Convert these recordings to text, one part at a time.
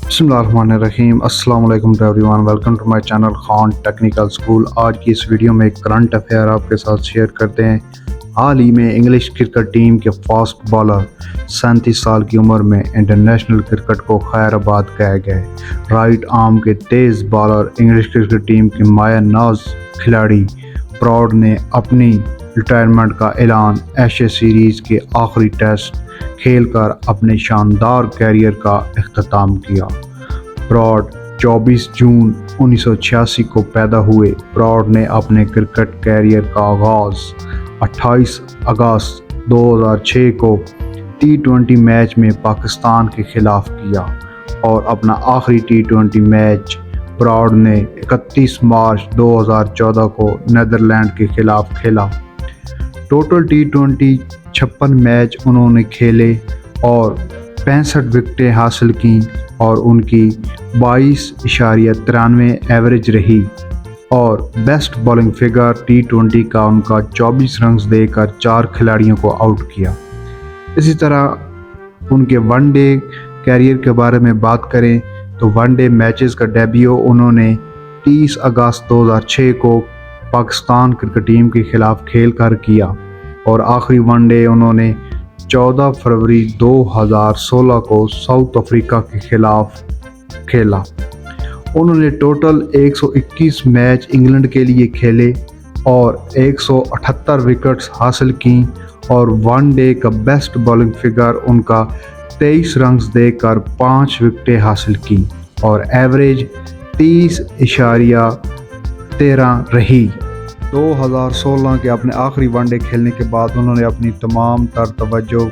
बिस्मिल्लाहिर्रहमानिर्रहीम। अस्सलाम वालेकुम to everyone, welcome to my channel Khan Technical School. आज की इस वीडियो में एक करंट अफेयर आपके साथ शेयर करते हैं। हाल ही में इंग्लिश क्रिकेट टीम के फास्ट बॉलर 37 साल की उम्र में इंटरनेशनल क्रिकेट को खैराबाद कह गए। राइट आर्म के तेज़ बॉलर इंग्लिश क्रिकेट टीम के माया नाज खिलाड़ी ब्रॉड ने अपनी रिटायरमेंट का ऐलान एशेज सीरीज़ के आखिरी टेस्ट खेलकर अपने शानदार कैरियर का इख्तिताम किया। ब्रॉड 24 जून 1986 को पैदा हुए। ब्रॉड ने अपने क्रिकेट कैरियर का आगाज़ 28 अगस्त 2006 को T20 मैच में पाकिस्तान के खिलाफ किया और अपना आखिरी T20 मैच ब्रॉड ने 31 मार्च 2014 को नीदरलैंड के खिलाफ खेला। टोटल T20 56 मैच उन्होंने खेले और 65 विकेटें हासिल की और उनकी 22.93 एवरेज रही और बेस्ट बॉलिंग फिगर T20 का उनका 24 रन देकर 4 खिलाड़ियों को आउट किया। इसी तरह उनके वनडे कैरियर के बारे में बात करें तो वनडे मैचेस का डेब्यू उन्होंने 30 अगस्त 2006 को पाकिस्तान क्रिकेट टीम के खिलाफ खेल कर किया और आखिरी वनडे उन्होंने 14 फरवरी 2016 को साउथ अफ्रीका के खिलाफ खेला। उन्होंने टोटल 121 मैच इंग्लैंड के लिए खेले और 178 विकेट्स हासिल की और वनडे का बेस्ट बॉलिंग फिगर उनका 23 रन देकर 5 विकेटें हासिल की और एवरेज 30.13 रही। 2016 के अपने आखिरी वनडे खेलने के बाद उन्होंने अपनी तमाम तर तवज्जो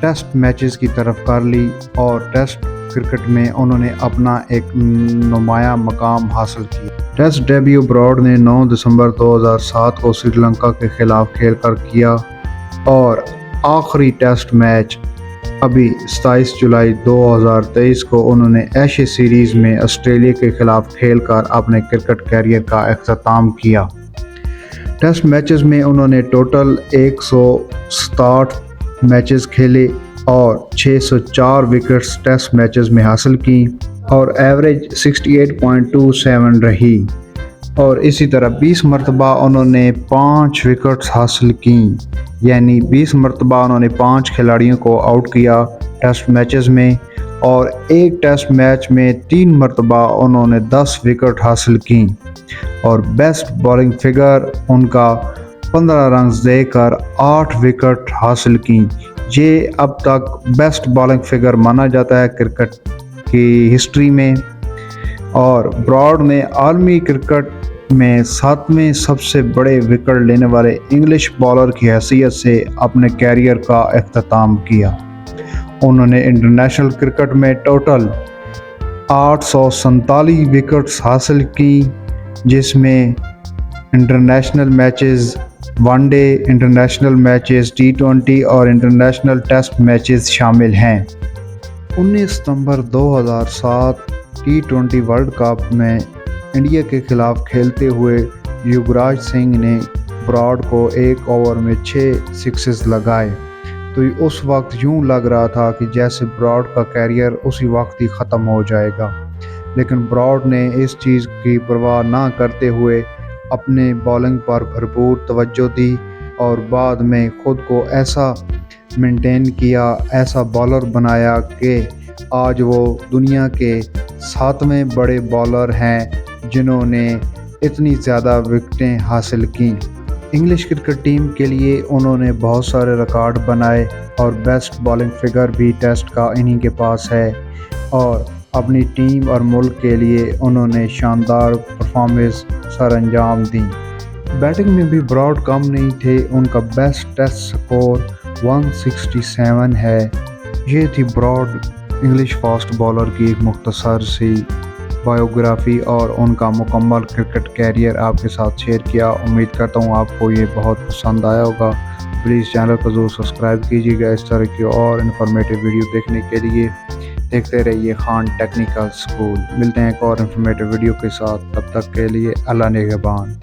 टेस्ट मैचेस की तरफ कर ली और टेस्ट क्रिकेट में उन्होंने अपना एक नुमाया मकाम हासिल किया। टेस्ट डेब्यू ब्रॉड ने 9 दिसंबर 2007 को श्रीलंका के खिलाफ खेलकर किया और आखिरी टेस्ट मैच अभी 27 जुलाई 2023 को उन्होंने एशेज सीरीज़ में ऑस्ट्रेलिया के खिलाफ खेलकर अपने क्रिकेट कैरियर का इख्तिताम किया। टेस्ट मैचेस में उन्होंने टोटल 167 मैचेस खेले और 604 विकेट्स टेस्ट मैचेस में हासिल की और एवरेज 68.27 रही और इसी तरह 20 मरतबा उन्होंने 5 विकेट्स हासिल की, यानी 20 मरतबा उन्होंने 5 खिलाड़ियों को आउट किया टेस्ट मैचेस में और एक टेस्ट मैच में 3 मरतबा उन्होंने 10 विकेट हासिल की और बेस्ट बॉलिंग फिगर उनका 15 रन देकर 8 विकेट हासिल की। ये अब तक बेस्ट बॉलिंग फिगर माना जाता है क्रिकेट की हिस्ट्री में और ब्रॉड ने आलमी क्रिकेट में 7वें सबसे बड़े विकेट लेने वाले इंग्लिश बॉलर की हैसियत से अपने कैरियर का इख्तिताम किया। उन्होंने इंटरनेशनल क्रिकेट में टोटल 847 विकेट्स हासिल की, जिसमें international matches, one day international matches, T20 और इंटरनेशनल टेस्ट मैचेस शामिल हैं। 19 सितंबर 2007 T20 वर्ल्ड कप में इंडिया के खिलाफ खेलते हुए युवराज सिंह ने ब्रॉड को एक ओवर में 6 सिक्सेस लगाए तो उस वक्त यूं लग रहा था कि जैसे ब्रॉड का कैरियर उसी वक्त ही ख़त्म हो जाएगा, लेकिन ब्रॉड ने इस चीज़ की परवाह ना करते हुए अपने बॉलिंग पर भरपूर तवज्जो दी और बाद में ख़ुद को ऐसा मेंटेन किया, ऐसा बॉलर बनाया कि आज वो दुनिया के 7वें बड़े बॉलर हैं जिन्होंने इतनी ज़्यादा विकेटें हासिल की। इंग्लिश क्रिकेट टीम के लिए उन्होंने बहुत सारे रिकॉर्ड बनाए और बेस्ट बॉलिंग फिगर भी टेस्ट का इन्हीं के पास है और अपनी टीम और मुल्क के लिए उन्होंने शानदार परफॉर्मेंस सर अंजाम दी। बैटिंग में भी ब्रॉड कम नहीं थे, उनका बेस्ट टेस्ट स्कोर 167 है। ये थी ब्रॉड इंग्लिश फास्ट बॉलर की एक मुख्तसर सी बायोग्राफी और उनका मुकम्मल क्रिकेट कैरियर आपके साथ शेयर किया। उम्मीद करता हूँ आपको ये बहुत पसंद आया होगा। प्लीज़ चैनल को ज़रूर सब्सक्राइब कीजिएगा इस तरह की और इन्फॉर्मेटिव वीडियो देखने के लिए। देखते रहिए खान टेक्निकल स्कूल। मिलते हैं एक और इन्फॉर्मेटिव वीडियो के साथ, तब तक के लिए अल्लाह निगहबान।